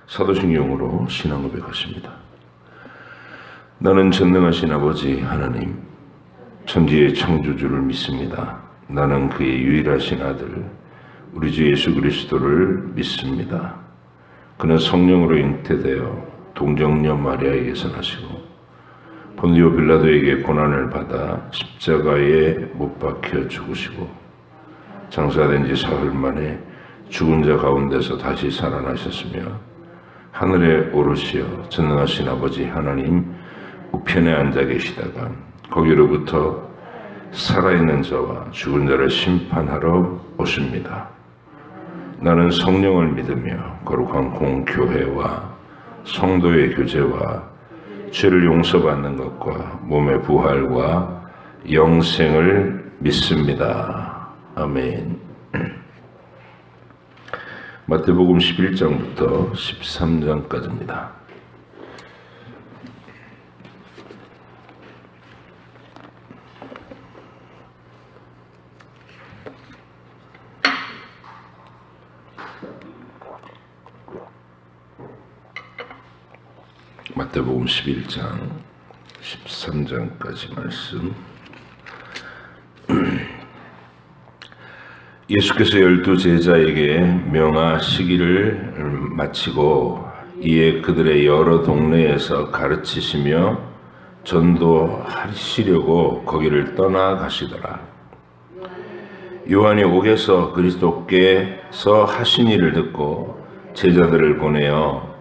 사도신경으로 신앙 고백하십니다. 나는 전능하신 아버지 하나님, 천지의 창조주를 믿습니다. 나는 그의 유일하신 아들, 우리 주 예수 그리스도를 믿습니다. 그는 성령으로 잉태되어 동정녀 마리아에게서 나시고 본디오 빌라도에게 고난을 받아 십자가에 못 박혀 죽으시고 장사된 지 사흘 만에 죽은 자 가운데서 다시 살아나셨으며 하늘에 오르시어 전능하신 아버지 하나님 우편에 앉아 계시다가 거기로부터 살아있는 자와 죽은 자를 심판하러 오십니다. 나는 성령을 믿으며 거룩한 공교회와 성도의 교제와 죄를 용서받는 것과 몸의 부활과 영생을 믿습니다. 아멘. 마태복음 11장부터 13장까지입니다. 마태복음 11장 13장까지 말씀. 예수께서 12 제자에게 명하시기를 마치고 이에 그들의 여러 동네에서 가르치시며 전도하시려고 거기를 떠나가시더라. 요한이 옥에서 그리스도께서 하신 일을 듣고 제자들을 보내어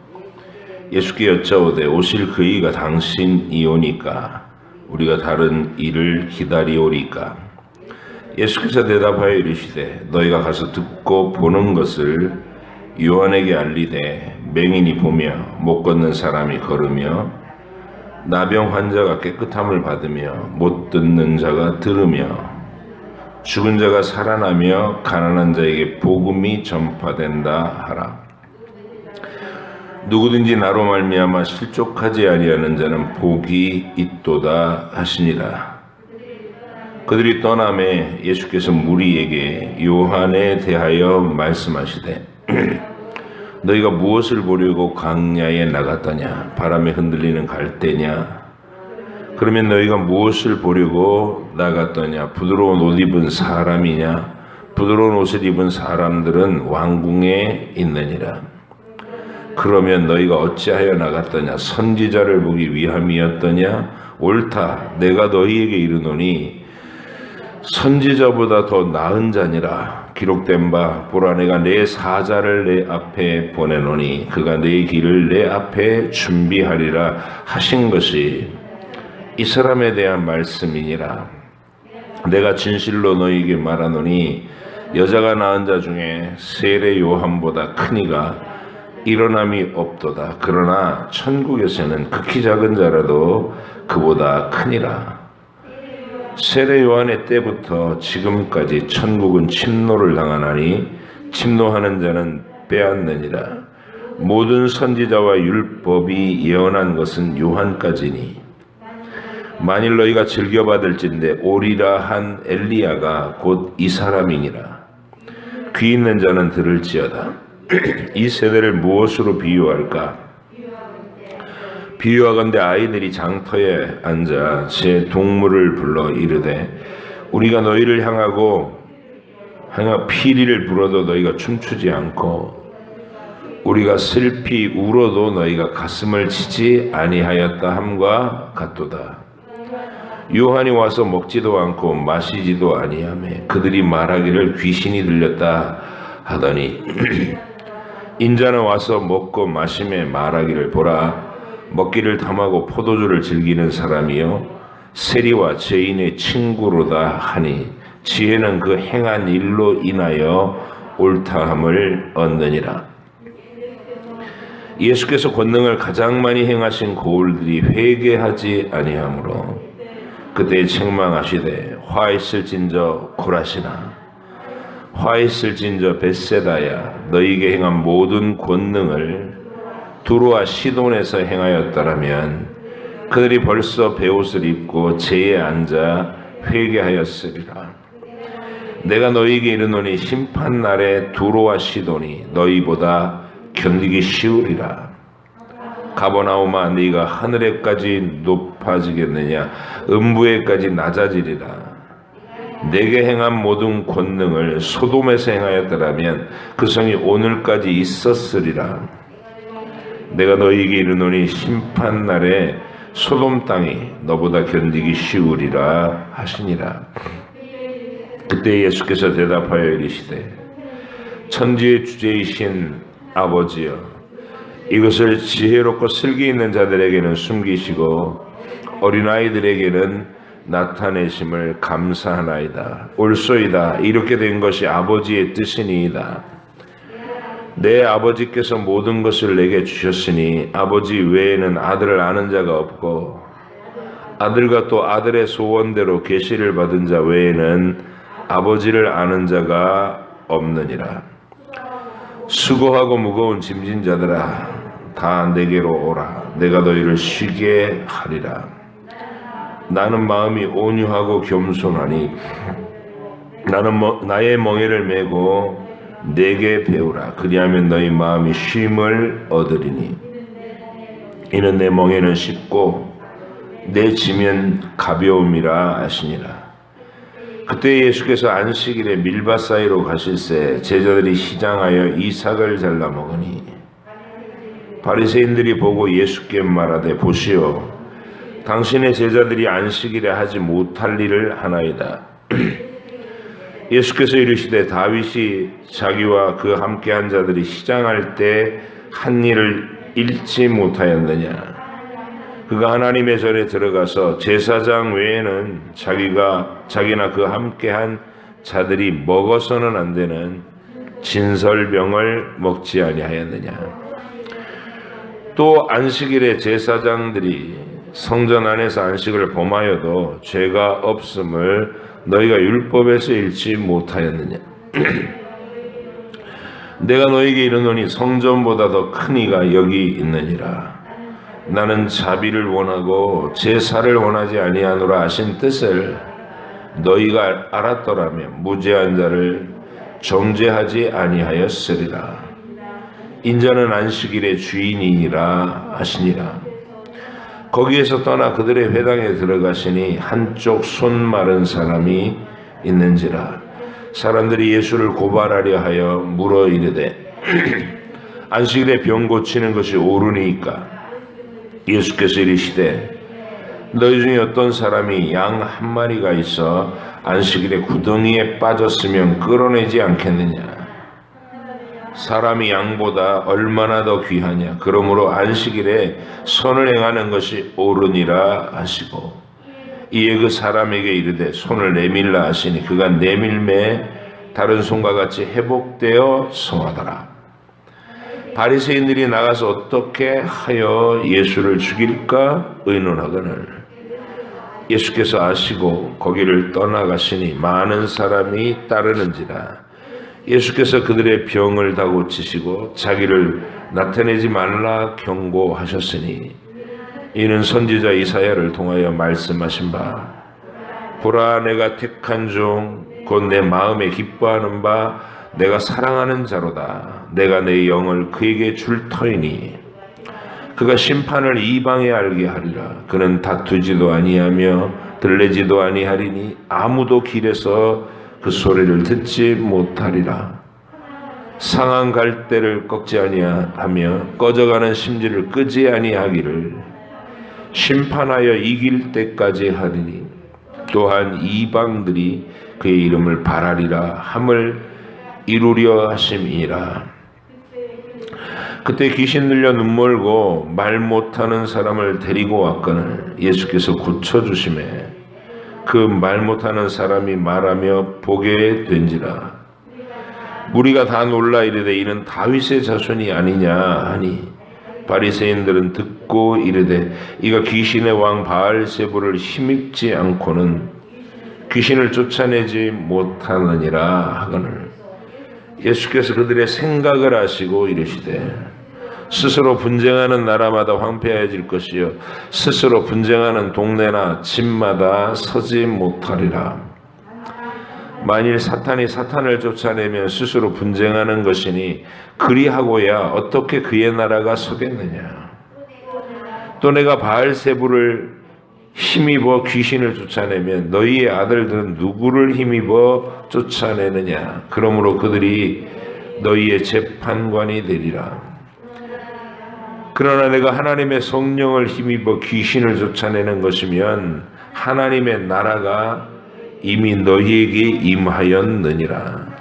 예수께 여짜오되 오실 그이가 당신이오니까 우리가 다른 일을 기다리오리까. 예수께서 대답하여 이르시되 너희가 가서 듣고 보는 것을 요한에게 알리되 맹인이 보며 못 걷는 사람이 걸으며 나병 환자가 깨끗함을 받으며 못 듣는 자가 들으며 죽은 자가 살아나며 가난한 자에게 복음이 전파된다 하라. 누구든지 나로 말미암아 실족하지 아니하는 자는 복이 있도다 하시니라. 그들이 떠나매 예수께서 무리에게 요한에 대하여 말씀하시되 너희가 무엇을 보려고 광야에 나갔더냐? 바람에 흔들리는 갈대냐? 그러면 너희가 무엇을 보려고 나갔더냐? 부드러운 옷 입은 사람이냐? 부드러운 옷을 입은 사람들은 왕궁에 있느니라. 그러면 너희가 어찌하여 나갔더냐? 선지자를 보기 위함이었더냐? 옳다. 내가 너희에게 이르노니 선지자보다 더 나은 자니라. 기록된 바 보라 내가 내 사자를 내 앞에 보내노니 그가 내 길을 내 앞에 준비하리라 하신 것이 이 사람에 대한 말씀이니라. 내가 진실로 너희에게 말하노니 여자가 낳은 자 중에 세례 요한보다 큰 이가 일어남이 없도다. 그러나 천국에서는 극히 작은 자라도 그보다 크니라. 세례 요한의 때부터 지금까지 천국은 침노를 당하나니 침노하는 자는 빼앗느니라. 모든 선지자와 율법이 예언한 것은 요한까지니 만일 너희가 즐겨받을진대 오리라 한 엘리야가 곧 이 사람이니라. 귀 있는 자는 들을지어다. 이 세대를 무엇으로 비유할까? 비유하건대 아이들이 장터에 앉아 제 동물을 불러 이르되 우리가 너희를 향하여 피리를 불어도 너희가 춤추지 않고 우리가 슬피 울어도 너희가 가슴을 치지 아니하였다 함과 같도다. 요한이 와서 먹지도 않고 마시지도 아니하며 그들이 말하기를 귀신이 들렸다 하더니 인자는 와서 먹고 마시며 말하기를 보라 먹기를 탐하고 포도주를 즐기는 사람이요 세리와 죄인의 친구로다 하니 지혜는 그 행한 일로 인하여 옳다함을 얻느니라. 예수께서 권능을 가장 많이 행하신 고을들이 회개하지 아니하므로 그때 책망하시되 화 있을진저 고라시나 화 있을진저 벳세다야 너희에게 행한 모든 권능을 두로와 시돈에서 행하였더라면 그들이 벌써 베옷을 입고 제에 앉아 회개하였으리라. 내가 너희에게 이르노니 심판날에 두로와 시돈이 너희보다 견디기 쉬우리라. 가버나움아, 네가 하늘에까지 높아지겠느냐? 음부에까지 낮아지리라. 내게 행한 모든 권능을 소돔에서 행하였더라면 그 성이 오늘까지 있었으리라. 내가 너희에게 이르노니 심판날에 소돔 땅이 너보다 견디기 쉬우리라 하시니라. 그때 예수께서 대답하여 이르시되, 천지의 주제이신 아버지여, 이것을 지혜롭고 슬기 있는 자들에게는 숨기시고 어린아이들에게는 나타내심을 감사하나이다. 옳소이다. 이렇게 된 것이 아버지의 뜻이니이다. 내 아버지께서 모든 것을 내게 주셨으니 아버지 외에는 아들을 아는 자가 없고 아들과 또 아들의 소원대로 계시를 받은 자 외에는 아버지를 아는 자가 없느니라. 수고하고 무거운 짐진 자들아, 다 내게로 오라. 내가 너희를 쉬게 하리라. 나는 마음이 온유하고 겸손하니 나는 나의 멍에를 메고 내게 배우라. 그리하면 너희 마음이 쉼을 얻으리니 이는 내 멍에는 쉽고 내 짐은 가벼움이라 하시니라. 그때 예수께서 안식일에 밀밭 사이로 가실새 제자들이 시장하여 이삭을 잘라 먹으니 바리새인들이 보고 예수께 말하되, 보시오, 당신의 제자들이 안식일에 하지 못할 일을 하나이다. 예수께서 이르시되, 다윗이 자기와 그 함께한 자들이 시장할 때 한 일을 잃지 못하였느냐? 그가 하나님의 전에 들어가서 제사장 외에는 자기나 그 함께한 자들이 먹어서는 안 되는 진설병을 먹지 아니하였느냐? 또 안식일에 제사장들이 성전 안에서 안식을 범하여도 죄가 없음을 너희가 율법에서 읽지 못하였느냐? 내가 너희에게 이르노니 성전보다 더 큰 이가 여기 있느니라. 나는 자비를 원하고 제사를 원하지 아니하노라 하신 뜻을 너희가 알았더라면 무죄한 자를 정죄하지 아니하였으리라. 인자는 안식일의 주인이니라 하시니라. 거기에서 떠나 그들의 회당에 들어가시니 한쪽 손 마른 사람이 있는지라. 사람들이 예수를 고발하려 하여 물어 이르되, 안식일에 병 고치는 것이 옳으니까? 예수께서 이르시되, 너희 중에 어떤 사람이 양 한 마리가 있어 안식일에 구덩이에 빠졌으면 끌어내지 않겠느냐? 사람이 양보다 얼마나 더 귀하냐? 그러므로 안식일에 선을 행하는 것이 옳으니라 하시고, 이에 그 사람에게 이르되 손을 내밀라 하시니 그가 내밀매 다른 손과 같이 회복되어 성하더라. 바리새인들이 나가서 어떻게 하여 예수를 죽일까 의논하거늘 예수께서 아시고 거기를 떠나가시니 많은 사람이 따르는지라. 예수께서 그들의 병을 다 고치시고 자기를 나타내지 말라 경고하셨으니 이는 선지자 이사야를 통하여 말씀하신 바, 보라, 내가 택한 종 곧 내 마음에 기뻐하는 바 내가 사랑하는 자로다. 내가 내 영을 그에게 줄 터이니 그가 심판을 이방에 알게 하리라. 그는 다투지도 아니하며 들레지도 아니하리니 아무도 길에서 그 소리를 듣지 못하리라. 상한 갈대를 꺾지 아니하며 꺼져가는 심지를 끄지 아니하기를 심판하여 이길 때까지 하리니 또한 이방들이 그의 이름을 바라리라 함을 이루려 하심이라. 그때 귀신 들려 눈멀고 말 못하는 사람을 데리고 왔거늘 예수께서 고쳐주심에 그 말 못하는 사람이 말하며 보게 된지라. 무리가 다 놀라 이르되 이는 다윗의 자손이 아니냐 하니 바리새인들은 듣고 이르되 이가 귀신의 왕 바알세불을 힘입지 않고는 귀신을 쫓아내지 못하느니라 하거늘 예수께서 그들의 생각을 아시고 이르시되 스스로 분쟁하는 나라마다 황폐해질 것이요 스스로 분쟁하는 동네나 집마다 서지 못하리라. 만일 사탄이 사탄을 쫓아내면 스스로 분쟁하는 것이니 그리하고야 어떻게 그의 나라가 서겠느냐. 또 내가 바알세불을 힘입어 귀신을 쫓아내면 너희의 아들들은 누구를 힘입어 쫓아내느냐. 그러므로 그들이 너희의 재판관이 되리라. 그러나 내가 하나님의 성령을 힘입어 귀신을 쫓아내는 것이면 하나님의 나라가 이미 너희에게 임하였느니라.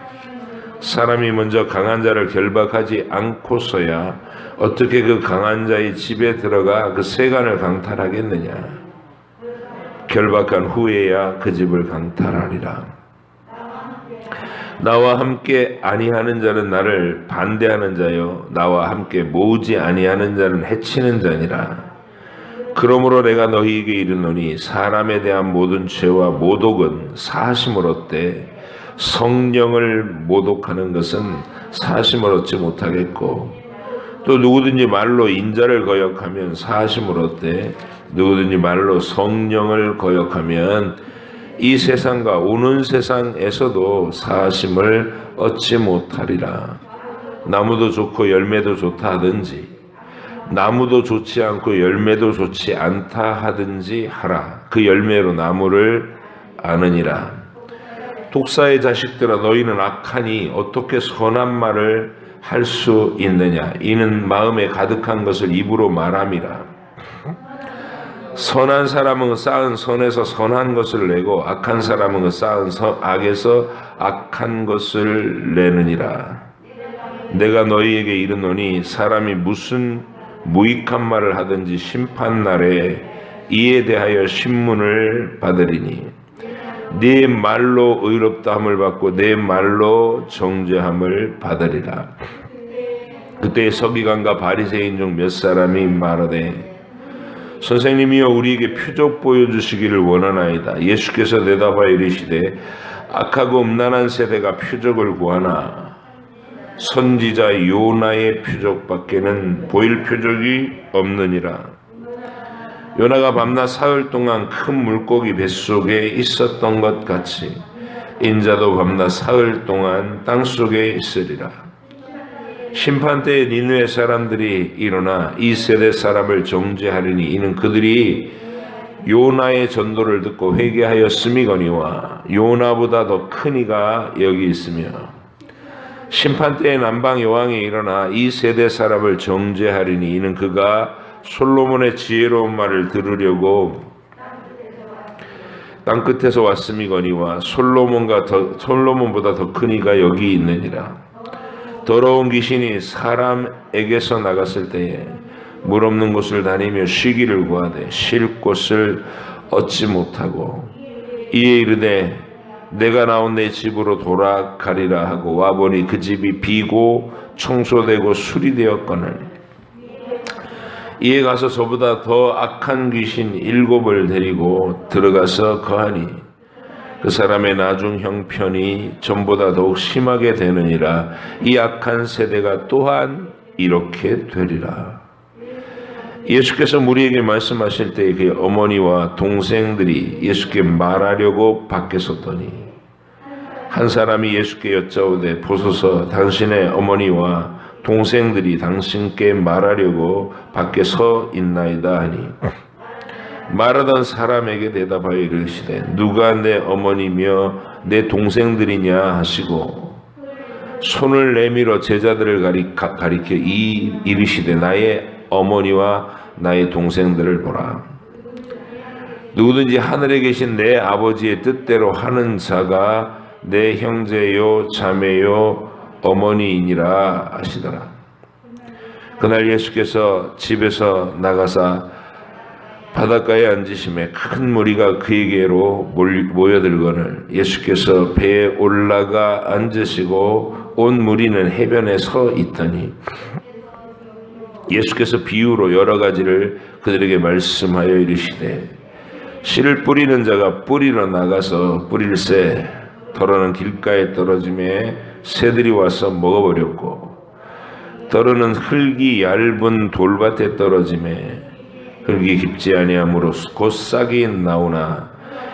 사람이 먼저 강한 자를 결박하지 않고서야 어떻게 그 강한 자의 집에 들어가 그 세간을 강탈하겠느냐. 결박한 후에야 그 집을 강탈하리라. 나와 함께 아니하는 자는 나를 반대하는 자요 나와 함께 모으지 아니하는 자는 해치는 자니라. 그러므로 내가 너희에게 이르노니 사람에 대한 모든 죄와 모독은 사하심을 얻되 성령을 모독하는 것은 사하심을 얻지 못하겠고, 또 누구든지 말로 인자를 거역하면 사하심을 얻되 누구든지 말로 성령을 거역하면 이 세상과 오는 세상에서도 사하심을 얻지 못하리라. 나무도 좋고 열매도 좋다 하든지 나무도 좋지 않고 열매도 좋지 않다 하든지 하라. 그 열매로 나무를 아느니라. 독사의 자식들아, 너희는 악하니 어떻게 선한 말을 할 수 있느냐. 이는 마음에 가득한 것을 입으로 말함이라. 선한 사람은 쌓은 선에서 선한 것을 내고 악한 사람은 쌓은 악에서 악한 것을 내느니라. 내가 너희에게 이르노니 사람이 무슨 무익한 말을 하든지 심판날에 이에 대하여 신문을 받으리니 네 말로 의롭다함을 받고 네 말로 정죄함을 받으리라. 그때 서기관과 바리새인 중 몇 사람이 말하되 선생님이여 우리에게 표적 보여주시기를 원하나이다. 예수께서 대답하여 이르시되 악하고 음란한 세대가 표적을 구하나 선지자 요나의 표적밖에는 보일 표적이 없느니라. 요나가 밤낮 사흘 동안 큰 물고기 뱃속에 있었던 것 같이 인자도 밤낮 사흘 동안 땅속에 있으리라. 심판때에 니느웨 사람들이 일어나 이 세대 사람을 정죄하리니 이는 그들이 요나의 전도를 듣고 회개하였음이거니와 요나보다 더 큰 이가 여기 있으며, 심판때에 남방 여왕이 일어나 이 세대 사람을 정죄하리니 이는 그가 솔로몬의 지혜로운 말을 들으려고 땅끝에서 왔음이거니와 솔로몬보다 더 큰 이가 여기 있느니라. 더러운 귀신이 사람에게서 나갔을 때에 물 없는 곳을 다니며 쉬기를 구하되 쉴 곳을 얻지 못하고 이에 이르되 내가 나온 내 집으로 돌아가리라 하고 와보니 그 집이 비고 청소되고 수리되었거늘 이에 가서 저보다 더 악한 귀신 7을 데리고 들어가서 거하니 그 사람의 나중 형편이 전보다 더욱 심하게 되느니라. 이 악한 세대가 또한 이렇게 되리라. 예수께서 무리에게 말씀하실 때에 그의 어머니와 동생들이 예수께 말하려고 밖에 섰더니 한 사람이 예수께 여짜오되 보소서 당신의 어머니와 동생들이 당신께 말하려고 밖에 서 있나이다 하니 말하던 사람에게 대답하여 이르시되 누가 내 어머니며 내 동생들이냐 하시고 손을 내밀어 제자들을 가리켜 이르시되 나의 어머니와 나의 동생들을 보라. 누구든지 하늘에 계신 내 아버지의 뜻대로 하는 자가 내 형제요 자매요 어머니이니라 하시더라. 그날 예수께서 집에서 나가사 바닷가에 앉으심에 큰 무리가 그에게로 모여들거늘 예수께서 배에 올라가 앉으시고 온 무리는 해변에 서 있더니 예수께서 비유로 여러 가지를 그들에게 말씀하여 이르시되 씨를 뿌리는 자가 뿌리러 나가서 뿌릴새 더러는 길가에 떨어짐에 새들이 와서 먹어버렸고 더러는 흙이 얇은 돌밭에 떨어짐에 흙이 깊지 아니하므로 곧 싹이 나오나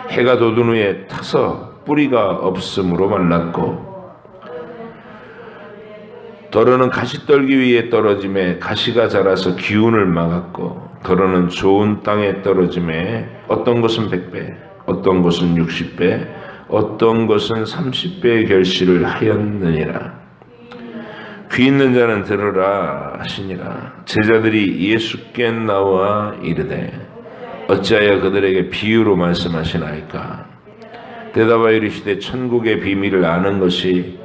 해가 돋은 후에 타서 뿌리가 없으므로 말랐고 더러는 가시떨기 위에 떨어짐에 가시가 자라서 기운을 막았고 더러는 좋은 땅에 떨어짐에 어떤 것은 100배 어떤 것은 60배 어떤 것은 30배의 결실을 하였느니라. 귀 있는 자는 들으라 하시니라. 제자들이 예수께 나와 이르되 어찌하여 그들에게 비유로 말씀하시나이까. 대답하여 이르시되 천국의 비밀을 아는 것이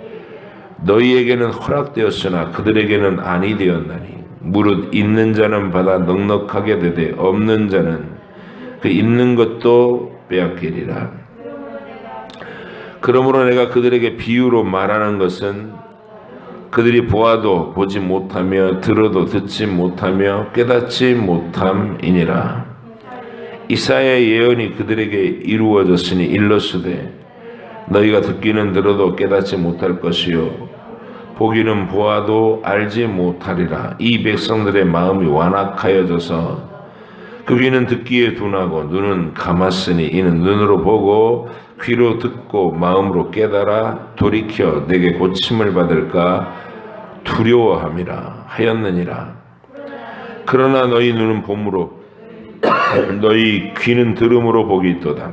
너희에게는 허락되었으나 그들에게는 아니 되었나니 무릇 있는 자는 받아 넉넉하게 되되 없는 자는 그 있는 것도 빼앗기리라. 그러므로 내가 그들에게 비유로 말하는 것은 그들이 보아도 보지 못하며 들어도 듣지 못하며 깨닫지 못함이니라. 이사야의 예언이 그들에게 이루어졌으니 일러스되 너희가 듣기는 들어도 깨닫지 못할 것이요 보기는 보아도 알지 못하리라. 이 백성들의 마음이 완악하여져서 그 귀는 듣기에 둔하고 눈은 감았으니 이는 눈으로 보고 귀로 듣고 마음으로 깨달아 돌이켜 내게 고침을 받을까 두려워함이라 하였느니라. 그러나 너희 눈은 봄으로 너희 귀는 들음으로 복이 있도다.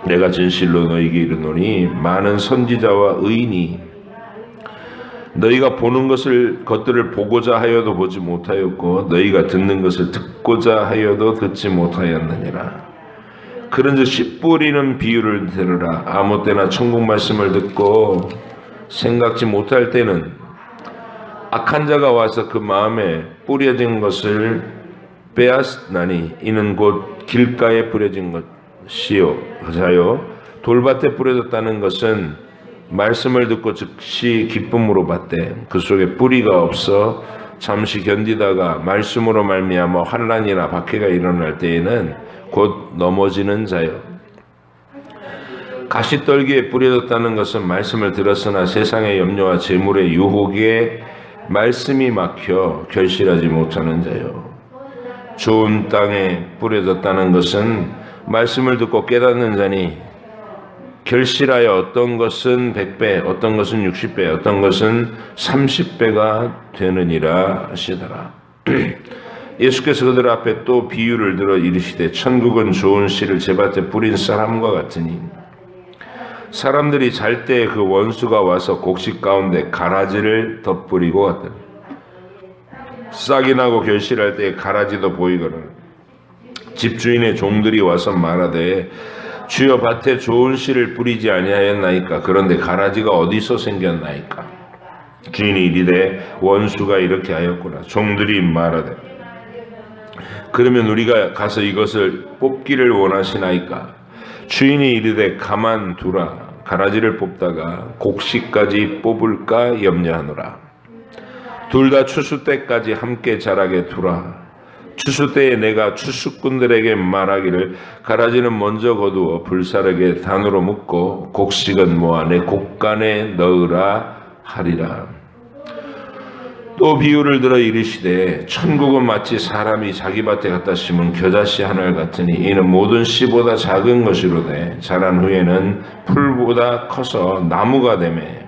내가 진실로 너희에게 이르노니 많은 선지자와 의인이 너희가 보는 것들을 보고자 하여도 보지 못하였고 너희가 듣는 것을 듣고자 하여도 듣지 못하였느니라. 그런즉 씨 뿌리는 비유를 들으라. 아무 때나 천국 말씀을 듣고 생각지 못할 때는 악한 자가 와서 그 마음에 뿌려진 것을 빼앗나니 이는 곧 길가에 뿌려진 것이요 자요 돌밭에 뿌려졌다는 것은 말씀을 듣고 즉시 기쁨으로 받되 그 속에 뿌리가 없어 잠시 견디다가 말씀으로 말미암아 환난이나 박해가 일어날 때에는 곧 넘어지는 자요. 가시떨기에 뿌려졌다는 것은 말씀을 들었으나 세상의 염려와 재물의 유혹에 말씀이 막혀 결실하지 못하는 자요. 좋은 땅에 뿌려졌다는 것은 말씀을 듣고 깨닫는 자니 결실하여 어떤 것은 100배 어떤 것은 60배 어떤 것은 30배가 되느니라 하시더라. 예수께서 그들 앞에 또 비유를 들어 이르시되 천국은 좋은 씨를 제밭에 뿌린 사람과 같으니 사람들이 잘 때 그 원수가 와서 곡식 가운데 가라지를 덧뿌리고 갔더니 싹이 나고 결실할 때 가라지도 보이거늘 집주인의 종들이 와서 말하되 주여 밭에 좋은 씨를 뿌리지 아니하였나이까. 그런데 가라지가 어디서 생겼나이까. 주인이 이르되 원수가 이렇게 하였구나. 종들이 말하되 그러면 우리가 가서 이것을 뽑기를 원하시나이까. 주인이 이르되 가만두라. 가라지를 뽑다가 곡식까지 뽑을까 염려하노라. 둘 다 추수 때까지 함께 자라게 두라. 추수 때에 내가 추수꾼들에게 말하기를 가라지는 먼저 거두어 불사르게 단으로 묶고 곡식은 모아 내 곡간에 넣으라 하리라. 또 비유를 들어 이르시되 천국은 마치 사람이 자기 밭에 갖다 심은 겨자씨 하늘 같으니 이는 모든 씨보다 작은 것이로되 자란 후에는 풀보다 커서 나무가 되매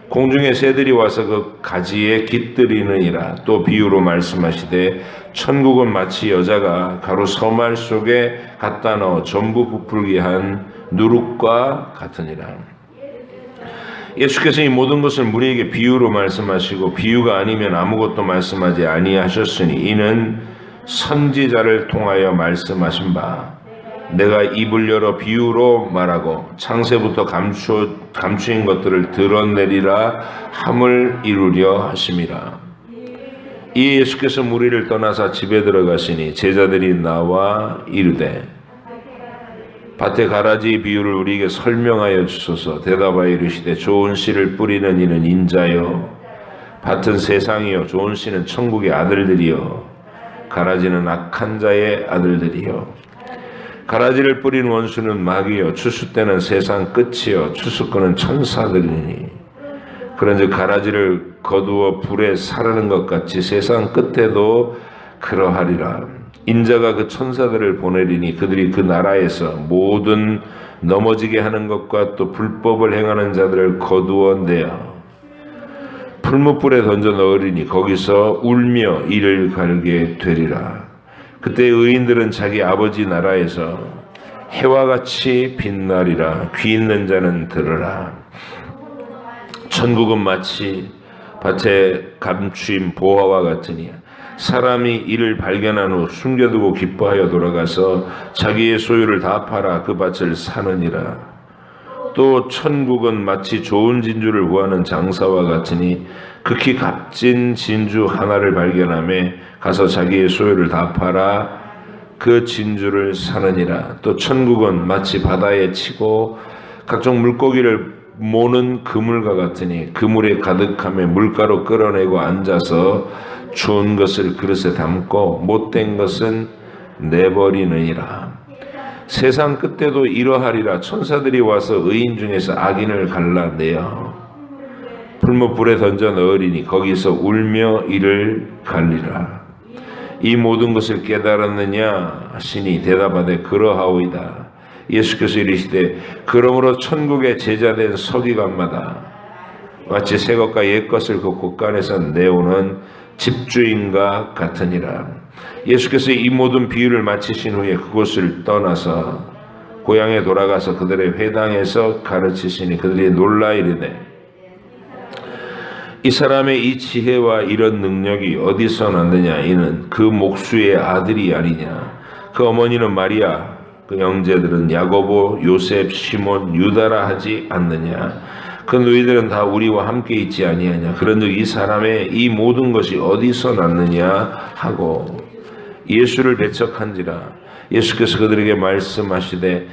공중의 새들이 와서 그 가지에 깃들이느니라. 또 비유로 말씀하시되 천국은 마치 여자가 가루 서말 속에 갖다 넣어 전부 부풀게 한 누룩과 같으니라. 예수께서 이 모든 것을 우리에게 비유로 말씀하시고 비유가 아니면 아무것도 말씀하지 아니하셨으니 이는 선지자를 통하여 말씀하신 바 내가 입을 열어 비유로 말하고 창세부터 감추인 것들을 드러내리라 함을 이루려 하심이라. 이 예수께서 무리를 떠나사 집에 들어가시니 제자들이 나와 이르되 밭에 가라지 비유를 우리에게 설명하여 주소서. 대답하여 이르시되 좋은 씨를 뿌리는 이는 인자요 밭은 세상이요 좋은 씨는 천국의 아들들이요 가라지는 악한 자의 아들들이요. 가라지를 뿌린 원수는 마귀요 추수 때는 세상 끝이요 추수꾼은 천사들이니 그런즉 가라지를 거두어 불에 사르는 것 같이 세상 끝에도 그러하리라. 인자가 그 천사들을 보내리니 그들이 그 나라에서 모든 넘어지게 하는 것과 또 불법을 행하는 자들을 거두어내어 풀무불에 던져 넣으리니 거기서 울며 이를 갈게 되리라. 그때 의인들은 자기 아버지 나라에서 해와 같이 빛나리라. 귀 있는 자는 들으라. 천국은 마치 밭에 감추인 보화와 같으니 사람이 이를 발견한 후 숨겨두고 기뻐하여 돌아가서 자기의 소유를 다 팔아 그 밭을 사느니라. 또 천국은 마치 좋은 진주를 구하는 장사와 같으니 극히 값진 진주 하나를 발견하며 가서 자기의 소유를 다 팔아 그 진주를 사느니라. 또 천국은 마치 바다에 치고 각종 물고기를 모는 그물과 같으니 그물에 가득하며 물가로 끌어내고 앉아서 좋은 것을 그릇에 담고 못된 것은 내버리느니라. 세상 끝때도 이러하리라. 천사들이 와서 의인 중에서 악인을 갈라내어 풀무불에 던져 넣으리니 거기서 울며 이를 갈리라. 이 모든 것을 깨달았느냐 하시니 대답하되 그러하오이다. 예수께서 이르시되 그러므로 천국의 제자된 서기관마다 마치 새 것과 옛 것을 그 곳간에서 내오는 집주인과 같으니라. 예수께서 이 모든 비유를 마치신 후에 그곳을 떠나서 고향에 돌아가서 그들의 회당에서 가르치시니 그들이 놀라 이르되 이 사람의 이 지혜와 이런 능력이 어디서 났느냐. 이는 그 목수의 아들이 아니냐. 그 어머니는 마리아, 그 형제들은 야고보, 요셉, 시몬, 유다라 하지 않느냐. 그 너희들은 다 우리와 함께 있지 아니하냐. 그런즉 이 사람의 이 모든 것이 어디서 났느냐 하고 예수를 배척한지라. 예수께서 그들에게 말씀하시되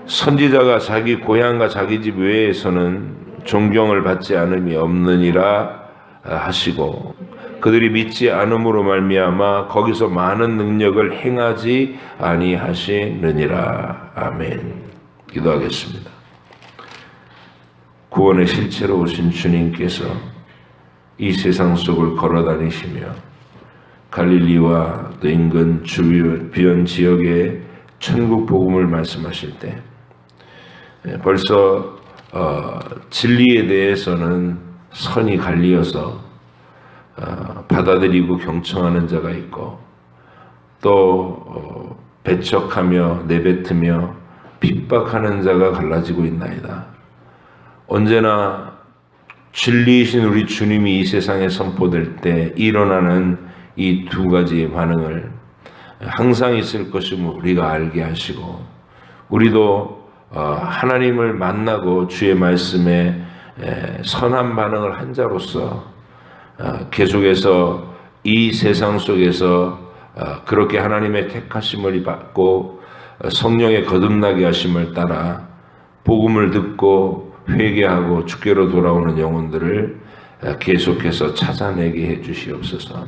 선지자가 자기 고향과 자기 집 외에서는 존경을 받지 않음이 없느니라 하시고 그들이 믿지 않음으로 말미암아 거기서 많은 능력을 행하지 아니하시느니라. 아멘. 기도하겠습니다. 구원의 실체로 오신 주님께서 이 세상 속을 걸어다니시며 갈릴리와 또 인근 주변 지역의 천국 복음을 말씀하실 때 벌써 진리에 대해서는 선이 갈리어서 받아들이고 경청하는 자가 있고 또 배척하며 내뱉으며 핍박하는 자가 갈라지고 있나이다. 언제나 진리이신 우리 주님이 이 세상에 선포될 때 일어나는 이 두 가지의 반응을 항상 있을 것임을 우리가 알게 하시고 우리도 하나님을 만나고 주의 말씀에 선한 반응을 한 자로서 계속해서 이 세상 속에서 그렇게 하나님의 택하심을 받고 성령의 거듭나게 하심을 따라 복음을 듣고 회개하고 주께로 돌아오는 영혼들을 계속해서 찾아내게 해 주시옵소서.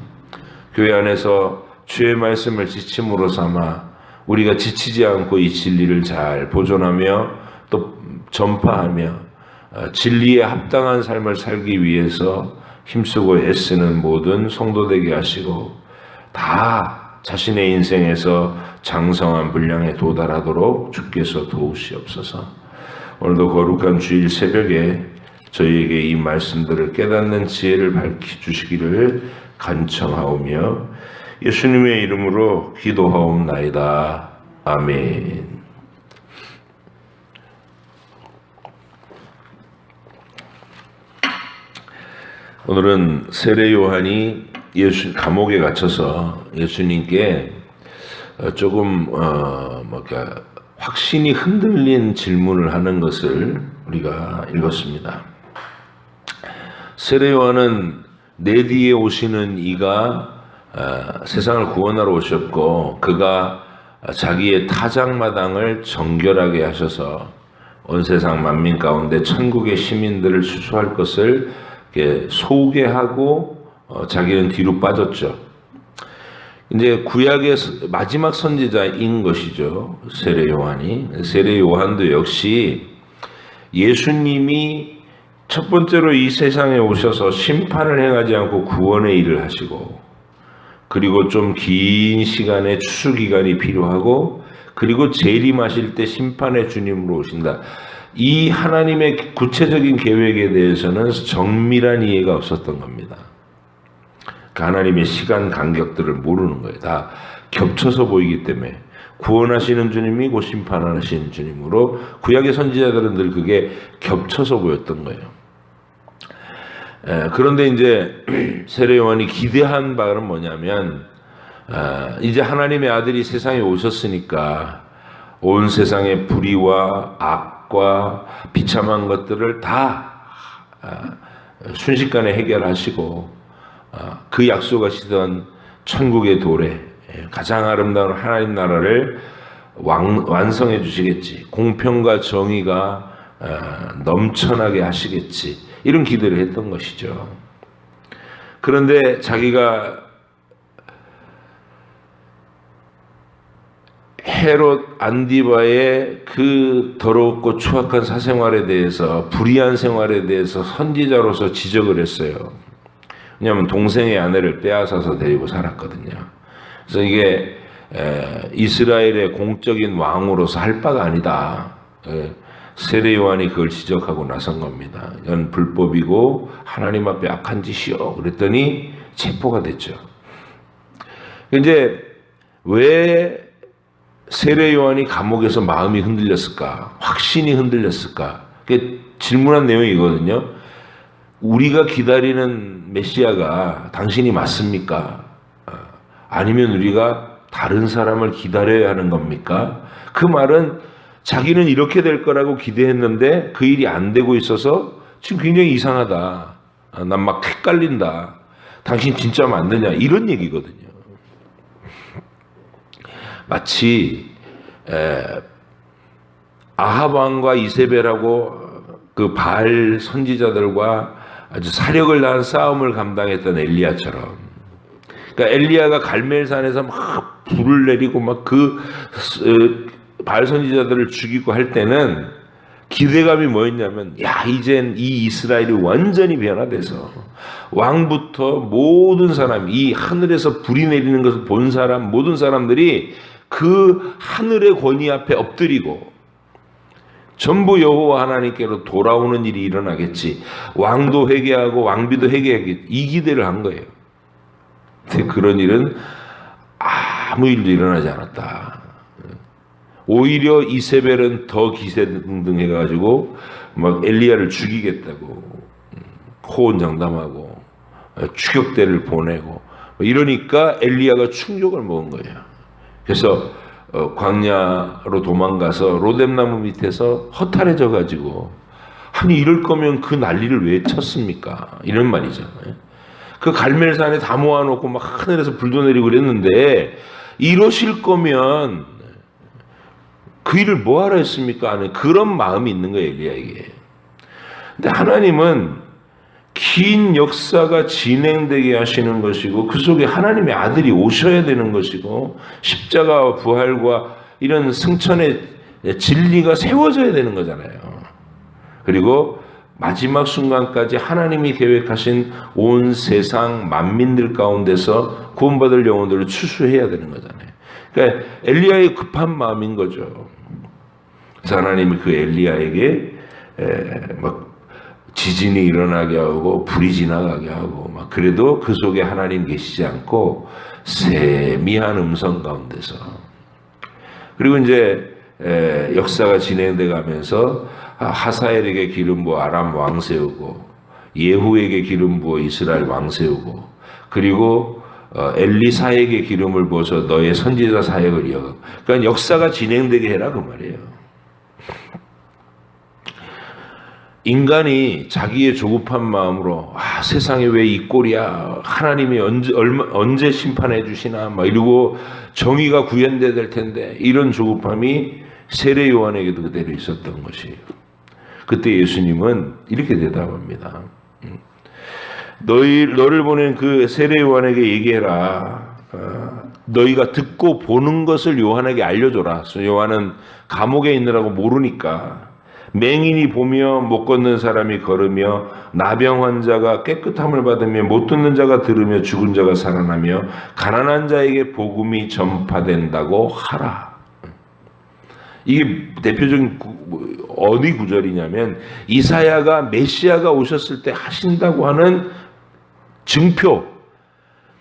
교회 안에서 주의 말씀을 지침으로 삼아 우리가 지치지 않고 이 진리를 잘 보존하며 또 전파하며 진리에 합당한 삶을 살기 위해서 힘쓰고 애쓰는 모든 성도 되게 하시고 다 자신의 인생에서 장성한 분량에 도달하도록 주께서 도우시옵소서. 오늘도 거룩한 주일 새벽에 저희에게 이 말씀들을 깨닫는 지혜를 밝혀주시기를 간청하오며 예수님의 이름으로 기도하옵나이다. 아멘. 오늘은 세례 요한이 감옥에 갇혀서 예수님께 조금 확신이 흔들린 질문을 하는 것을 우리가 읽었습니다. 세례 요한은 내 뒤에 오시는 이가 세상을 구원하러 오셨고 그가 자기의 타작마당을 정결하게 하셔서 온 세상 만민 가운데 천국의 시민들을 수수할 것을 소개하고 자기는 뒤로 빠졌죠. 이제 구약의 마지막 선지자인 것이죠. 세례 요한이. 세례 요한도 역시 예수님이 첫 번째로 이 세상에 오셔서 심판을 행하지 않고 구원의 일을 하시고 그리고 좀 긴 시간의 추수 기간이 필요하고 그리고 재림하실 때 심판의 주님으로 오신다. 이 하나님의 구체적인 계획에 대해서는 정밀한 이해가 없었던 겁니다. 그 하나님의 시간 간격들을 모르는 거예요. 다 겹쳐서 보이기 때문에 구원하시는 주님이 곧 심판하시는 주님으로 구약의 선지자들은 늘 그게 겹쳐서 보였던 거예요. 그런데 이제 세례 요한이 기대한 바는 뭐냐면 이제 하나님의 아들이 세상에 오셨으니까 온 세상의 불의와 악과 비참한 것들을 다 순식간에 해결하시고 그 약속하시던 천국의 도래 가장 아름다운 하나님 나라를 완성해 주시겠지. 공평과 정의가 넘쳐나게 하시겠지. 이런 기대를 했던 것이죠. 그런데 자기가 헤롯 안디바의 그 더럽고 추악한 사생활에 대해서, 불의한 생활에 대해서 선지자로서 지적을 했어요. 왜냐하면 동생의 아내를 빼앗아서 데리고 살았거든요. 그래서 이게 이스라엘의 공적인 왕으로서 할 바가 아니다. 세례 요한이 그걸 지적하고 나선 겁니다. 이건 불법이고 하나님 앞에 악한 짓이요. 그랬더니 체포가 됐죠. 이제 왜 세례 요한이 감옥에서 마음이 흔들렸을까? 확신이 흔들렸을까? 그게 질문한 내용이 이거든요. 우리가 기다리는 메시아가 당신이 맞습니까? 아니면 우리가 다른 사람을 기다려야 하는 겁니까? 그 말은 자기는 이렇게 될 거라고 기대했는데 그 일이 안 되고 있어서 지금 굉장히 이상하다. 난 막 헷갈린다. 당신 진짜 맞느냐? 이런 얘기거든요. 마치 아합 왕과 이세벨하고 그 바알 선지자들과 아주 사력을 다한 싸움을 감당했던 엘리야처럼. 그러니까 엘리야가 갈멜산에서 막 불을 내리고 막 그 바알 선지자들을 죽이고 할 때는 기대감이 뭐였냐면, 야, 이젠 이 이스라엘이 완전히 변화돼서 왕부터 모든 사람, 이 하늘에서 불이 내리는 것을 본 사람, 모든 사람들이 그 하늘의 권위 앞에 엎드리고 전부 여호와 하나님께로 돌아오는 일이 일어나겠지. 왕도 회개하고 왕비도 회개하겠지. 이 기대를 한 거예요. 근데 그런 일은 아무 일도 일어나지 않았다. 오히려 이세벨은 더 기세등등해가지고 막 엘리야를 죽이겠다고 호언장담하고 추격대를 보내고 이러니까 엘리야가 충격을 먹은 거예요. 그래서 광야로 도망가서 로뎀나무 밑에서 허탈해져 가지고, 아니 이럴 거면 그 난리를 왜 쳤습니까? 이런 말이죠. 그 갈멜산에 다 모아놓고 막 하늘에서 불도 내리고 그랬는데 이러실 거면 그 일을 뭐하러 했습니까? 하는 그런 마음이 있는 거예요, 엘리야에게. 근데 하나님은 긴 역사가 진행되게 하시는 것이고 그 속에 하나님의 아들이 오셔야 되는 것이고 십자가와 부활과 이런 승천의 진리가 세워져야 되는 거잖아요. 그리고 마지막 순간까지 하나님이 계획하신 온 세상 만민들 가운데서 구원받을 영혼들을 추수해야 되는 거잖아요. 그러니까 엘리야의 급한 마음인 거죠. 그래서 하나님이 그 엘리야에게 막 지진이 일어나게 하고 불이 지나가게 하고 막 그래도 그 속에 하나님 계시지 않고 세미한 음성 가운데서, 그리고 이제 역사가 진행돼 가면서 하사엘에게 기름 부어 아람 왕 세우고 예후에게 기름 부어 이스라엘 왕 세우고 그리고 엘리사에게 기름을 부어서 너의 선지자 사역을 이어가. 그러니까 역사가 진행되게 해라 그 말이에요. 인간이 자기의 조급한 마음으로 세상에 왜 이 꼴이야, 하나님이 언제 심판해 주시나 막 이러고 정의가 구현돼야 될 텐데, 이런 조급함이 세례 요한에게도 그대로 있었던 것이에요. 그때 예수님은 이렇게 대답합니다. 너를 보낸 그 세례 요한에게 얘기해라. 너희가 듣고 보는 것을 요한에게 알려줘라. 요한은 감옥에 있느라고 모르니까. 맹인이 보며 못 걷는 사람이 걸으며 나병 환자가 깨끗함을 받으며 못 듣는 자가 들으며 죽은 자가 살아나며 가난한 자에게 복음이 전파된다고 하라. 이게 대표적인 어디 구절이냐면 이사야가 메시아가 오셨을 때 하신다고 하는 증표,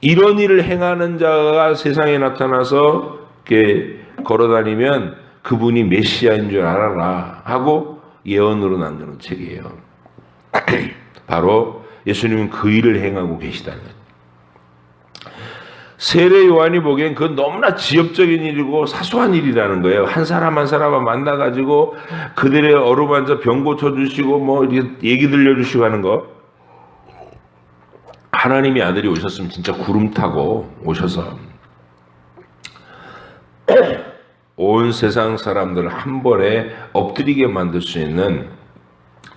이런 일을 행하는 자가 세상에 나타나서 이렇게 걸어다니면 그분이 메시아인 줄 알아라 하고 예언으로 남기는 책이에요. 바로 예수님은 그 일을 행하고 계시다는 거예요. 세례 요한이 보기엔 그건 너무나 지엽적인 일이고 사소한 일이라는 거예요. 한 사람 한 사람을 만나가지고 그들의 어루만져 병 고쳐주시고 뭐 얘기 들려주시고 하는 거. 하나님의 아들이 오셨으면 진짜 구름 타고 오셔서 온 세상 사람들을 한 번에 엎드리게 만들 수 있는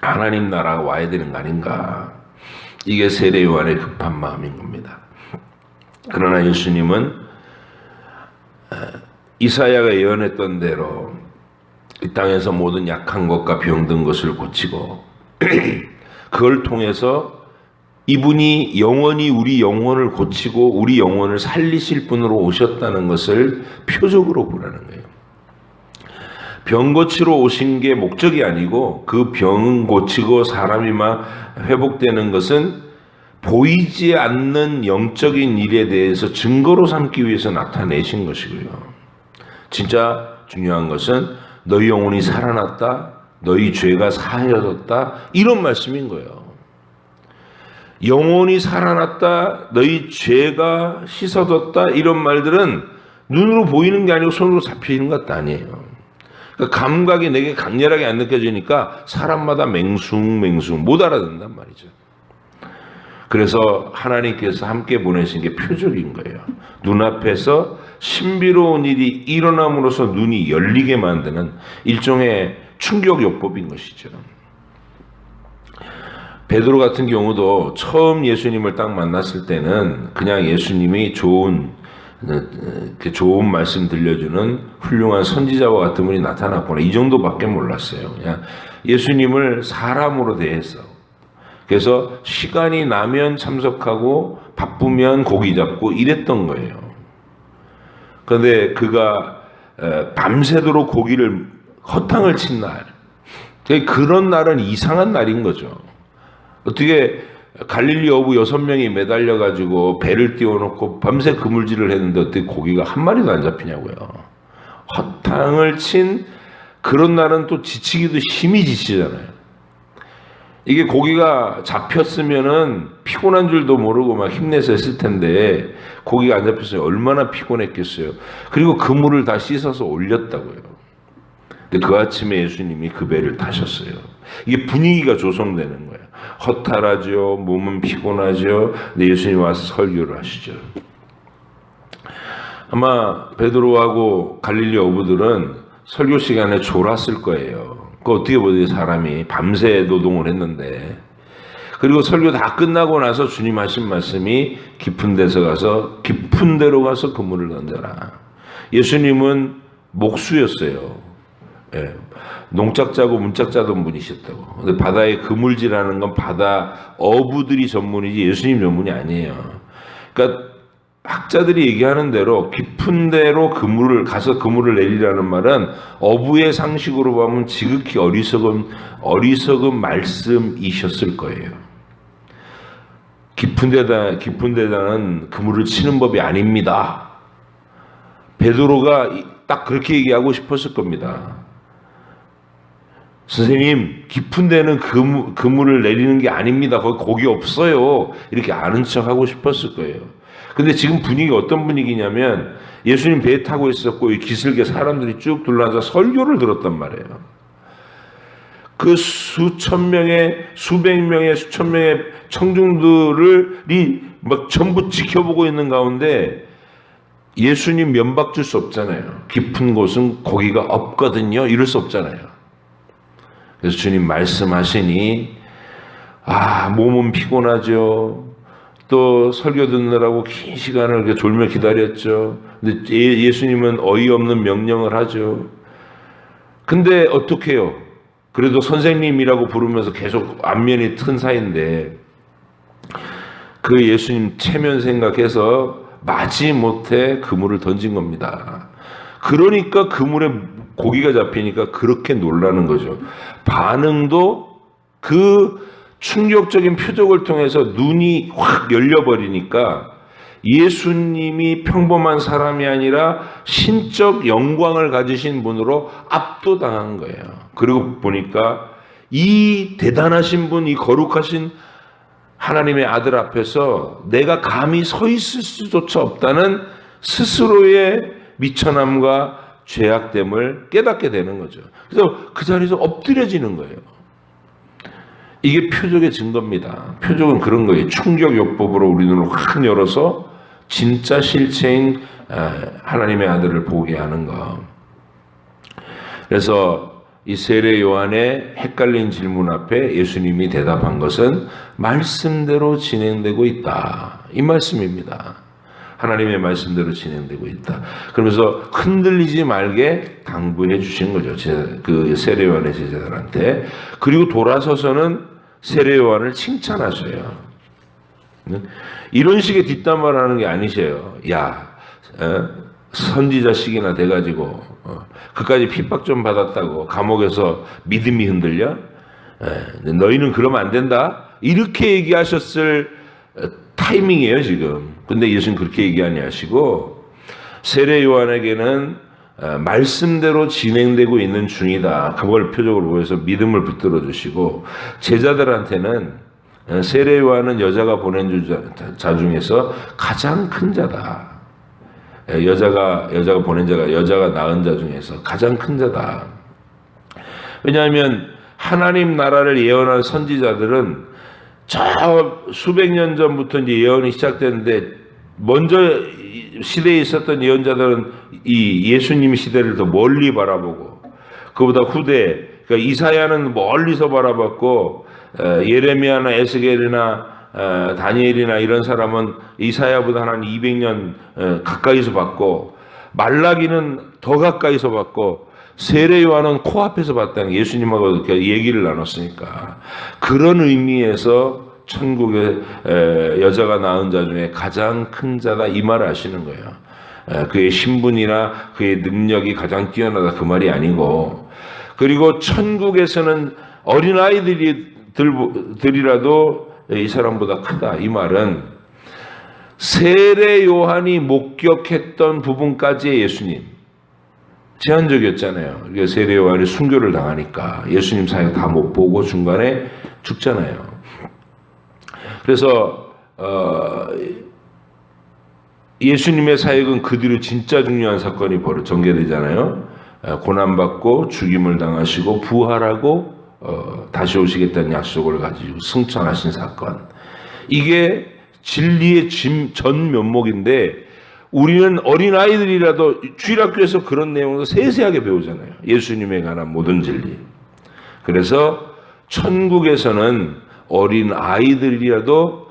하나님 나라가 와야 되는 거 아닌가. 이게 세례 요한의 급한 마음인 겁니다. 그러나 예수님은 이사야가 예언했던 대로 이 땅에서 모든 약한 것과 병든 것을 고치고 그걸 통해서 이분이 영원히 우리 영혼을 고치고 우리 영혼을 살리실 분으로 오셨다는 것을 표적으로 보라는 거예요. 병 고치러 오신 게 목적이 아니고 그 병 고치고 사람이 막 회복되는 것은 보이지 않는 영적인 일에 대해서 증거로 삼기 위해서 나타내신 것이고요. 진짜 중요한 것은 너희 영혼이 살아났다, 너희 죄가 사해졌다, 이런 말씀인 거예요. 영혼이 살아났다, 너희 죄가 씻어졌다, 이런 말들은 눈으로 보이는 게 아니고 손으로 잡히는 것도 아니에요. 그러니까 감각이 내게 강렬하게 안 느껴지니까 사람마다 맹숭맹숭 못 알아듣는단 말이죠. 그래서 하나님께서 함께 보내신 게 표적인 거예요. 눈앞에서 신비로운 일이 일어남으로써 눈이 열리게 만드는 일종의 충격요법인 것이죠. 베드로 같은 경우도 처음 예수님을 딱 만났을 때는 그냥 예수님이 좋은 말씀 들려주는 훌륭한 선지자와 같은 분이 나타났구나, 이 정도밖에 몰랐어요. 그냥 예수님을 사람으로 대해서. 그래서 시간이 나면 참석하고 바쁘면 고기 잡고 이랬던 거예요. 그런데 그가 밤새도록 고기를 허탕을 친 날, 그런 날은 이상한 날인 거죠. 어떻게 갈릴리 어부 6명이 매달려가지고 배를 띄워놓고 밤새 그물질을 했는데 어떻게 고기가 한 마리도 안 잡히냐고요. 허탕을 친 그런 날은 또 지치기도 심히 지치잖아요. 이게 고기가 잡혔으면은 피곤한 줄도 모르고 막 힘내서 했을 텐데 고기가 안 잡혔어요. 얼마나 피곤했겠어요. 그리고 그물을 다 씻어서 올렸다고요. 근데 그 아침에 예수님이 그 배를 타셨어요. 이게 분위기가 조성되는 거예요. 허탈하죠. 몸은 피곤하죠. 근데 예수님이 와서 설교를 하시죠. 아마 베드로하고 갈릴리 어부들은 설교 시간에 졸았을 거예요. 그 어떻게 보세요? 사람이 밤새 노동을 했는데. 그리고 설교 다 끝나고 나서 주님 하신 말씀이 깊은 데로 가서 그물을 던져라. 예수님은 목수였어요. 예. 농작자고 문작자던 분이셨다고. 근데 바다에 그물질하는 건 바다 어부들이 전문이지 예수님 전문이 아니에요. 그러니까 학자들이 얘기하는 대로 깊은 데로 그물을 내리라는 말은 어부의 상식으로 보면 지극히 어리석은 말씀이셨을 거예요. 깊은 데다는 그물을 치는 법이 아닙니다. 베드로가 딱 그렇게 얘기하고 싶었을 겁니다. 선생님, 깊은 데는 그물을 내리는 게 아닙니다. 거기 고기 없어요. 이렇게 아는 척 하고 싶었을 거예요. 근데 지금 분위기가 어떤 분위기냐면 예수님 배에 타고 있었고 이 기슭에 사람들이 쭉 둘러앉아 설교를 들었단 말이에요. 그 수천 명의 청중들이 막 전부 지켜보고 있는 가운데 예수님 면박 줄 수 없잖아요. 깊은 곳은 고기가 없거든요. 이럴 수 없잖아요. 그래서 주님 말씀하시니 몸은 피곤하죠. 또 설교 듣느라고 긴 시간을 이렇게 졸며 기다렸죠. 근데 예수님은 어이없는 명령을 하죠. 근데 어떻게 해요? 그래도 선생님이라고 부르면서 계속 안면이 튼 사이인데 그 예수님 체면 생각해서 마지못해 그물을 던진 겁니다. 그러니까 그물에 고기가 잡히니까 그렇게 놀라는 거죠. 반응도 그 충격적인 표적을 통해서 눈이 확 열려버리니까 예수님이 평범한 사람이 아니라 신적 영광을 가지신 분으로 압도당한 거예요. 그리고 보니까 이 대단하신 분, 이 거룩하신 하나님의 아들 앞에서 내가 감히 서 있을 수조차 없다는 스스로의 미천함과 죄악됨을 깨닫게 되는 거죠. 그래서 그 자리에서 엎드려지는 거예요. 이게 표적의 증거입니다. 표적은 그런 거예요. 충격요법으로 우리 눈을 확 열어서 진짜 실체인 하나님의 아들을 보게 하는 것. 그래서 이 세례 요한의 헷갈린 질문 앞에 예수님이 대답한 것은 말씀대로 진행되고 있다. 이 말씀입니다. 하나님의 말씀대로 진행되고 있다. 그러면서 흔들리지 말게 당부해 주신 거죠. 그 세례 요한의 제자들한테. 그리고 돌아서서는 세례 요한을 칭찬하셔요. 이런 식의 뒷담화를 하는 게 아니세요. 야, 선지자식이나 돼가지고 그까지 핍박 좀 받았다고 감옥에서 믿음이 흔들려? 너희는 그러면 안 된다. 이렇게 얘기하셨을 타이밍이에요 지금. 근데 예수님 그렇게 얘기 아니하시고 세례 요한에게는 말씀대로 진행되고 있는 중이다. 그걸 표적으로 보여서 믿음을 붙들어 주시고 제자들한테는 세례 요한은 여자가 보낸 자 중에서 가장 큰 자다. 여자가 보낸 자가 여자가 낳은 자 중에서 가장 큰 자다. 왜냐하면 하나님 나라를 예언한 선지자들은 저 수백 년 전부터 이제 예언이 시작됐는데 먼저 시대에 있었던 예언자들은 이 예수님 시대를 더 멀리 바라보고 그보다 후대 그러니까 이사야는 멀리서 바라봤고 예레미야나 에스겔이나 다니엘이나 이런 사람은 이사야보다 한 200년 가까이서 봤고 말라기는 더 가까이서 봤고 세례 요한은 코앞에서 봤다는 예수님하고 이렇게 얘기를 나눴으니까 그런 의미에서 천국의 여자가 낳은 자 중에 가장 큰 자다 이 말을 하시는 거예요. 그의 신분이나 그의 능력이 가장 뛰어나다 그 말이 아니고 그리고 천국에서는 어린아이들이라도 이 사람보다 크다 이 말은 세례 요한이 목격했던 부분까지의 예수님 제한적이었잖아요. 세례 요한이 순교를 당하니까 예수님 사역 다 못 보고 중간에 죽잖아요. 그래서 예수님의 사역은 그 뒤로 진짜 중요한 사건이 전개되잖아요. 고난받고 죽임을 당하시고 부활하고 다시 오시겠다는 약속을 가지고 승천하신 사건. 이게 진리의 전 면목인데 우리는 어린아이들이라도 주일학교에서 그런 내용을 세세하게 배우잖아요. 예수님에 관한 모든 진리. 그래서 천국에서는 어린아이들이라도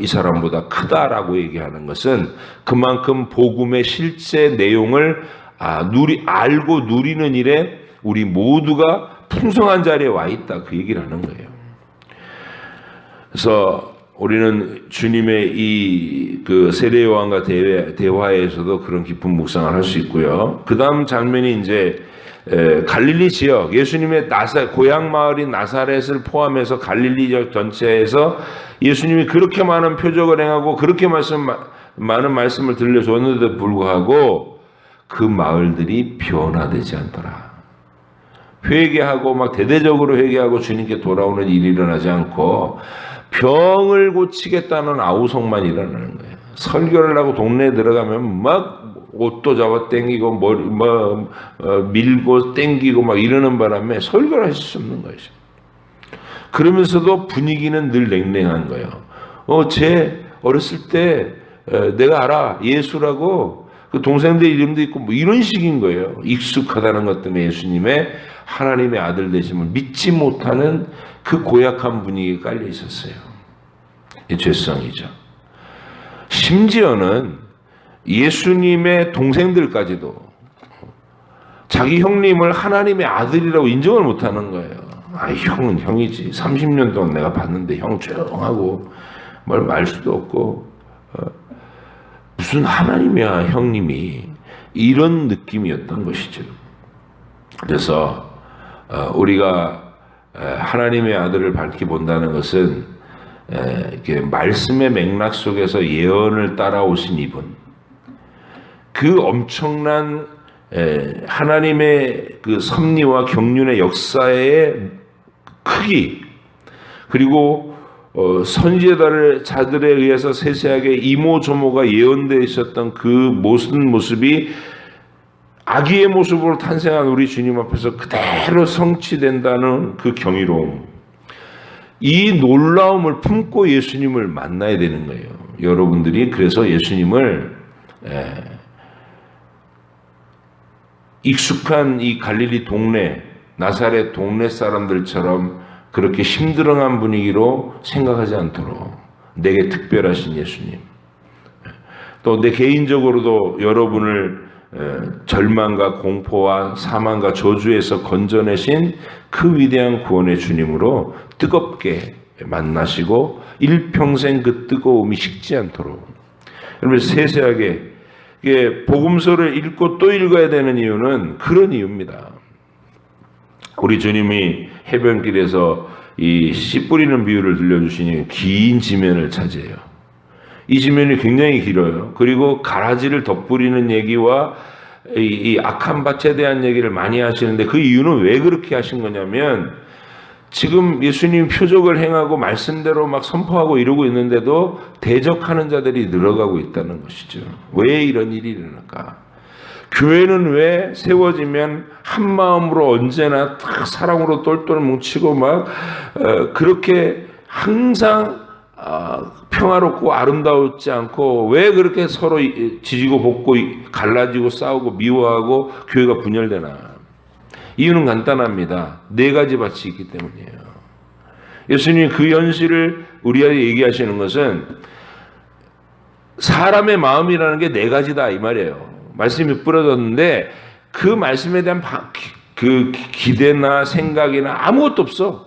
이 사람보다 크다라고 얘기하는 것은 그만큼 복음의 실제 내용을 알고 누리는 일에 우리 모두가 풍성한 자리에 와 있다 그 얘기를 하는 거예요. 그래서 우리는 주님의 그 세례 요한과 대화에서도 그런 깊은 묵상을 할 수 있고요. 그 다음 장면이 이제 갈릴리 지역, 예수님의 고향 마을인 나사렛을 포함해서 갈릴리 지역 전체에서 예수님이 그렇게 많은 표적을 행하고 그렇게 많은 말씀을 들려줬는데도 불구하고 그 마을들이 변화되지 않더라. 회개하고 막 대대적으로 회개하고 주님께 돌아오는 일이 일어나지 않고 병을 고치겠다는 아우성만 일어나는 거예요. 설교를 하고 동네에 들어가면 막 옷도 잡아 당기고 밀고 당기고 막 이러는 바람에 설교를 하실 수 없는 것이죠. 그러면서도 분위기는 늘 냉랭한 거예요. 제 어렸을 때 내가 알아 예수라고 그 동생들 이름도 있고 뭐 이런 식인 거예요. 익숙하다는 것 때문에 예수님의 하나님의 아들 되심을 믿지 못하는 그 고약한 분위기가 깔려 있었어요. 이 죄성이죠. 심지어는 예수님의 동생들까지도 자기 형님을 하나님의 아들이라고 인정을 못하는 거예요. 형은 형이지. 30년 동안 내가 봤는데 형 조용하고 뭘 말 수도 없고 무슨 하나님이야 형님이 이런 느낌이었던 것이죠. 그래서 우리가 하나님의 아들을 밝히 본다는 것은 이렇게 말씀의 맥락 속에서 예언을 따라오신 이분, 그 엄청난 하나님의 그 섭리와 경륜의 역사의 크기, 그리고 선지자들에 의해서 세세하게 이모저모가 예언되어 있었던 그 모든 모습이 아기의 모습으로 탄생한 우리 주님 앞에서 그대로 성취된다는 그 경이로움, 이 놀라움을 품고 예수님을 만나야 되는 거예요. 여러분들이 그래서 예수님을 익숙한 이 갈릴리 동네, 나사렛 동네 사람들처럼 그렇게 힘들어한 분위기로 생각하지 않도록 내게 특별하신 예수님, 또 내 개인적으로도 여러분을 절망과 공포와 사망과 저주에서 건져내신 그 위대한 구원의 주님으로 뜨겁게 만나시고 일평생 그 뜨거움이 식지 않도록, 여러분 세세하게 복음서를 읽고 또 읽어야 되는 이유는 그런 이유입니다. 우리 주님이 해변길에서 이 씨 뿌리는 비유를 들려주시니 긴 지면을 차지해요. 이 지면이 굉장히 길어요. 그리고 가라지를 덧뿌리는 얘기와 이 악한 밭에 대한 얘기를 많이 하시는데, 그 이유는 왜 그렇게 하신 거냐면, 지금 예수님 표적을 행하고 말씀대로 막 선포하고 이러고 있는데도 대적하는 자들이 늘어가고 있다는 것이죠. 왜 이런 일이 일어날까? 교회는 왜 세워지면 한 마음으로 언제나 딱 사랑으로 똘똘 뭉치고 막 그렇게 항상 평화롭고 아름다웠지 않고, 왜 그렇게 서로 지지고 볶고 갈라지고 싸우고 미워하고 교회가 분열되나? 이유는 간단합니다. 네 가지 밭이 있기 때문이에요. 예수님이 그 현실을 우리에게 얘기하시는 것은 사람의 마음이라는 게 네 가지다 이 말이에요. 말씀이 뿌려졌는데 그 말씀에 대한 그 기대나 생각이나 아무것도 없어.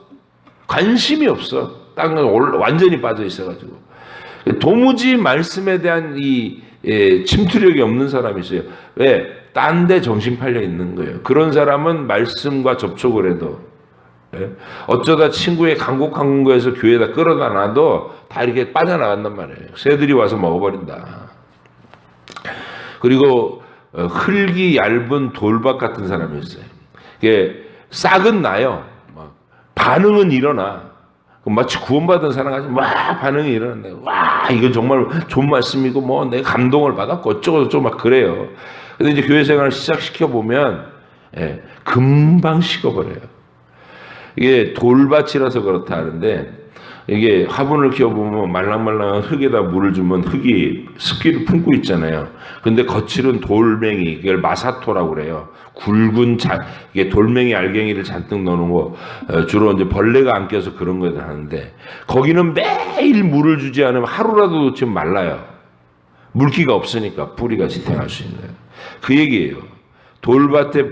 관심이 없어. 딴 건 완전히 빠져 있어가지고 도무지 말씀에 대한 이 침투력이 없는 사람이 있어요. 왜? 딴 데 정신 팔려 있는 거예요. 그런 사람은 말씀과 접촉을 해도, 어쩌다 친구의 강곡한 거에서 교회에다 끌어다 놔도 다 이렇게 빠져나간단 말이에요. 새들이 와서 먹어버린다. 그리고 흙이 얇은 돌밭 같은 사람이 있어요. 이게 싹은 나요. 반응은 일어나. 마치 구원받은 사람 같이 막 반응이 일어난다. 와, 이건 정말 좋은 말씀이고 뭐 내가 감동을 받았고 어쩌고저쩌고 막 그래요. 근데 이제 교회 생활을 시작시켜 보면 금방 식어버려요. 이게 돌밭이라서 그렇다 하는데, 이게 화분을 키워보면 말랑말랑한 흙에다 물을 주면 흙이 습기를 품고 있잖아요. 근데 거칠은 돌멩이, 이걸 마사토라고 그래요. 굵은 이게 돌멩이 알갱이를 잔뜩 넣는 거, 주로 이제 벌레가 안 껴서 그런 거에 하는데, 거기는 매일 물을 주지 않으면 하루라도 지금 말라요. 물기가 없으니까 뿌리가 지탱할 수 있는 그 얘기예요. 돌밭에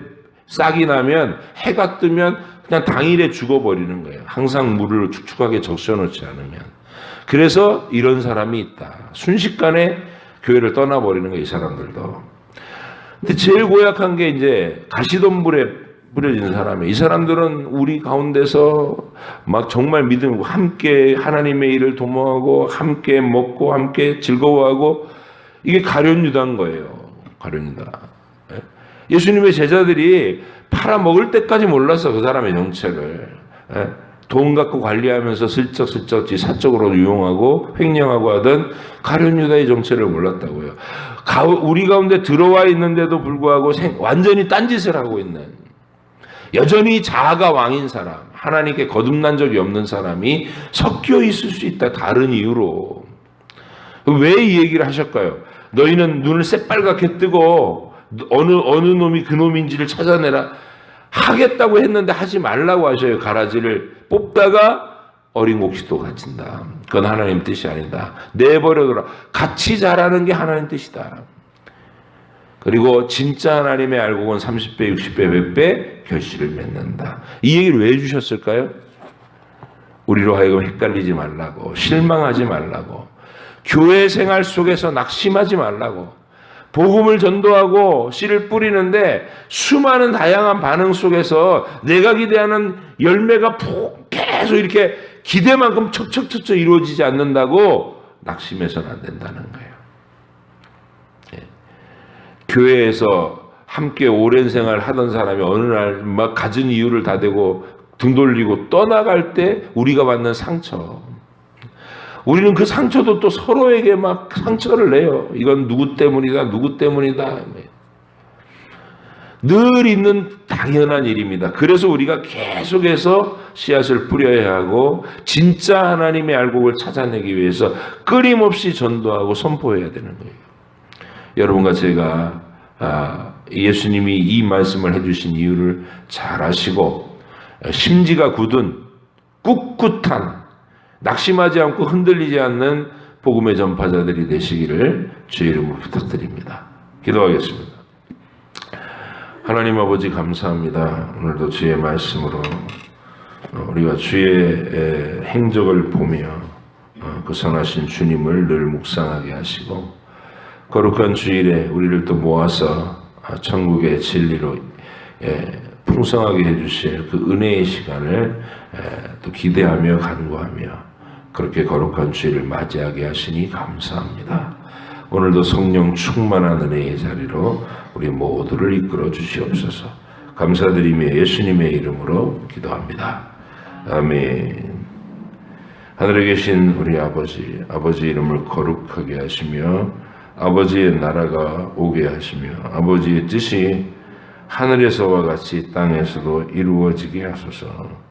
싹이 나면 해가 뜨면 그냥 당일에 죽어버리는 거예요. 항상 물을 축축하게 적셔놓지 않으면. 그래서 이런 사람이 있다. 순식간에 교회를 떠나버리는 거예요, 이 사람들도. 근데 제일 고약한 게 이제 가시덤불에 뿌려진 사람이에요. 이 사람들은 우리 가운데서 막 정말 믿음으로 함께 하나님의 일을 도모하고 함께 먹고 함께 즐거워하고, 이게 가룟유다인 거예요. 가룟유다. 예수님의 제자들이 팔아먹을 때까지 몰랐어, 그 사람의 정체를. 돈 갖고 관리하면서 슬쩍슬쩍 사적으로 유용하고 횡령하고 하던 가룟유다의 정체를 몰랐다고요. 우리 가운데 들어와 있는데도 불구하고 완전히 딴짓을 하고 있는, 여전히 자아가 왕인 사람, 하나님께 거듭난 적이 없는 사람이 섞여 있을 수 있다. 다른 이유로. 왜 이 얘기를 하실까요? 너희는 눈을 새빨갛게 뜨고 어느 놈이 그 놈인지를 찾아내라 하겠다고 했는데 하지 말라고 하셔요. 가라지를 뽑다가 어린 곡식도 갇힌다. 그건 하나님 뜻이 아니다. 내버려둬라. 같이 자라는 게 하나님 뜻이다. 그리고 진짜 하나님의 알곡은 30배, 60배, 100배 결실을 맺는다. 이 얘기를 왜 해주셨을까요? 우리로 하여금 헷갈리지 말라고, 실망하지 말라고, 교회 생활 속에서 낙심하지 말라고, 복음을 전도하고 씨를 뿌리는데 수많은 다양한 반응 속에서 내가 기대하는 열매가 계속 이렇게 기대만큼 척척척척 이루어지지 않는다고 낙심해서는 안 된다는 거예요. 예. 교회에서 함께 오랜 생활 하던 사람이 어느 날 막 갖은 이유를 다 대고 등 돌리고 떠나갈 때 우리가 받는 상처, 우리는 그 상처도 또 서로에게 막 상처를 내요. 이건 누구 때문이다, 누구 때문이다. 늘 있는 당연한 일입니다. 그래서 우리가 계속해서 씨앗을 뿌려야 하고 진짜 하나님의 알곡을 찾아내기 위해서 끊임없이 전도하고 선포해야 되는 거예요. 여러분과 제가 예수님이 이 말씀을 해주신 이유를 잘 아시고 심지가 굳은 꿋꿋한 낙심하지 않고 흔들리지 않는 복음의 전파자들이 되시기를 주의 이름으로 부탁드립니다. 기도하겠습니다. 하나님 아버지 감사합니다. 오늘도 주의 말씀으로 우리가 주의 행적을 보며 그 선하신 주님을 늘 묵상하게 하시고 거룩한 주일에 우리를 또 모아서 천국의 진리로 풍성하게 해주실 그 은혜의 시간을 또 기대하며 간구하며 그렇게 거룩한 주일을 맞이하게 하시니 감사합니다. 오늘도 성령 충만한 은혜의 자리로 우리 모두를 이끌어 주시옵소서. 감사드리며 예수님의 이름으로 기도합니다. 아멘. 하늘에 계신 우리 아버지, 아버지 이름을 거룩하게 하시며 아버지의 나라가 오게 하시며 아버지의 뜻이 하늘에서와 같이 땅에서도 이루어지게 하소서.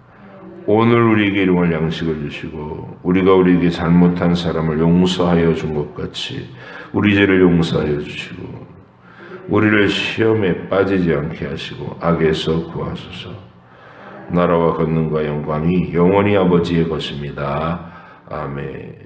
오늘 우리에게 일용할 양식을 주시고 우리가 우리에게 잘못한 사람을 용서하여 준 것 같이 우리 죄를 용서하여 주시고 우리를 시험에 빠지지 않게 하시고 악에서 구하소서. 나라와 권능과 영광이 영원히 아버지의 것입니다. 아멘.